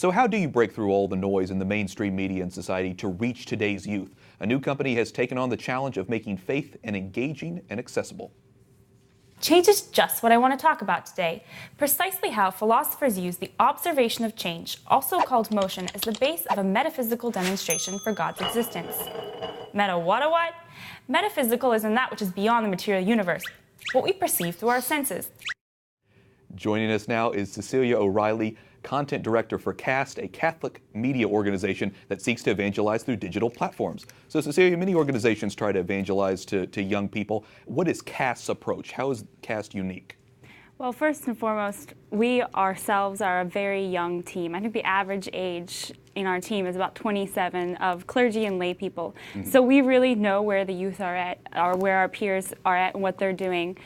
So how do you break through all the noise in the mainstream media and society to reach today's youth? A new company has taken on the challenge of making faith engaging and accessible. Change is just what I want to talk about today, precisely how philosophers use the observation of change, also called motion, as the base of a metaphysical demonstration for God's existence. Meta what? Metaphysical is in that which is beyond the material universe, what we perceive through our senses. Joining us now is Cecilia O'Reilly, Content Director for CAST, a Catholic media organization that seeks to evangelize through digital platforms. So Cecilia, many organizations try to evangelize to young people. What is CAST's approach? How is CAST unique? Well, first and foremost, we ourselves are a very young team. I think the average age in our team is about 27 of clergy and lay people. So we really know where the youth are at, or where our peers are at and what they're doing.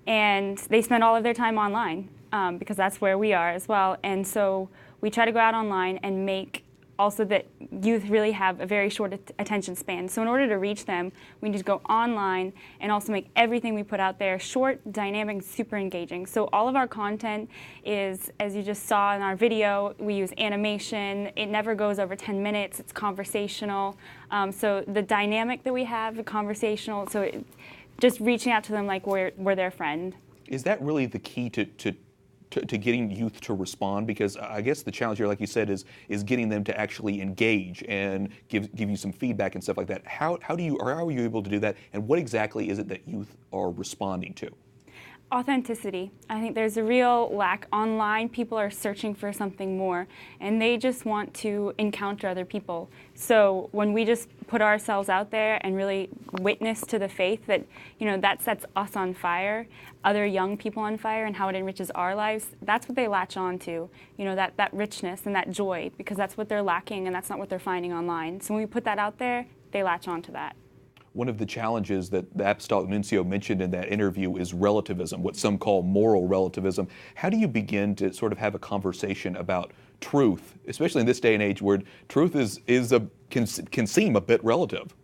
And they spend all of their time online because that's where we are as well. And so we try to go out online and make also that youth really have a very short attention span. So in order to reach them, we need to go online and also make everything we put out there short, dynamic, and super engaging. So all of our content is, as you just saw in our video, we use animation. It never goes over 10 minutes. It's conversational. So the dynamic that we have, the conversational, so just reaching out to them like we're their friend. Is that really the key to getting youth to respond? Because I guess the challenge here, like you said, is getting them to actually engage and give you some feedback and stuff like that. How are you able to do that, and what exactly is it that youth are responding to? Authenticity. I think there's a real lack online. People are searching for something more, and they just want to encounter other people. So when we just put ourselves out there and really witness to the faith that, that sets us on fire, other young people on fire, and how it enriches our lives, that's what they latch on to, that richness and that joy, because that's what they're lacking and that's not what they're finding online. So when we put that out there, they latch on to that. One of the challenges that the Apostolic Nuncio mentioned in that interview is relativism, what some call moral relativism. How do you begin to sort of have a conversation about truth, especially in this day and age where truth can seem a bit relative?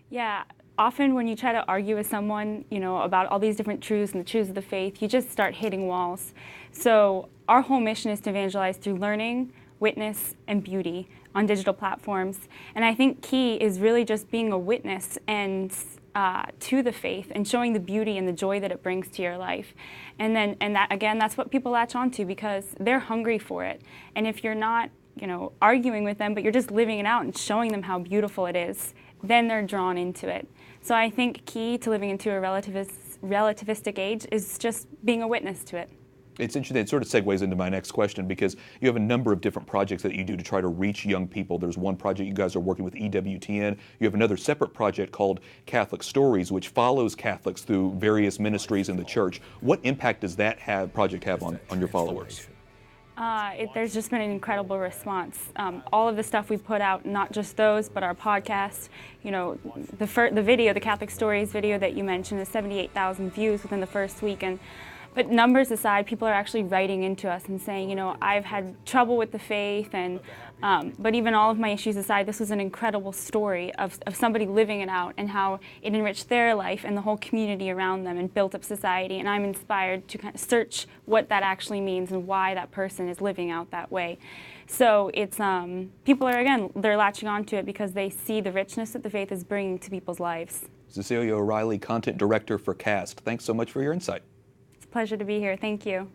Yeah, often when you try to argue with someone, about all these different truths and the truths of the faith, you just start hitting walls. So our whole mission is to evangelize through learning, witness, and beauty on digital platforms. And I think key is really just being a witness and to the faith and showing the beauty and the joy that it brings to your life. And that's what people latch onto because they're hungry for it. And if you're not, arguing with them, but you're just living it out and showing them how beautiful it is, then they're drawn into it. So I think key to living into a relativistic age is just being a witness to it. It's interesting, it sort of segues into my next question because you have a number of different projects that you do to try to reach young people. There's one project you guys are working with EWTN. You have another separate project called Catholic Stories, which follows Catholics through various ministries in the church. What impact does that project have on your followers? There's just been an incredible response. All of the stuff we put out, not just those, but our podcast, the video, the Catholic Stories video that you mentioned, is 78,000 views within the first week. But numbers aside, people are actually writing into us and saying, I've had trouble with the faith, but even all of my issues aside, this was an incredible story of somebody living it out and how it enriched their life and the whole community around them and built up society. And I'm inspired to kind of search what that actually means and why that person is living out that way. So it's people they're latching onto it because they see the richness that the faith is bringing to people's lives. Cecilia O'Reilly, Content Director for CAST. Thanks so much for your insight. Pleasure to be here. Thank you.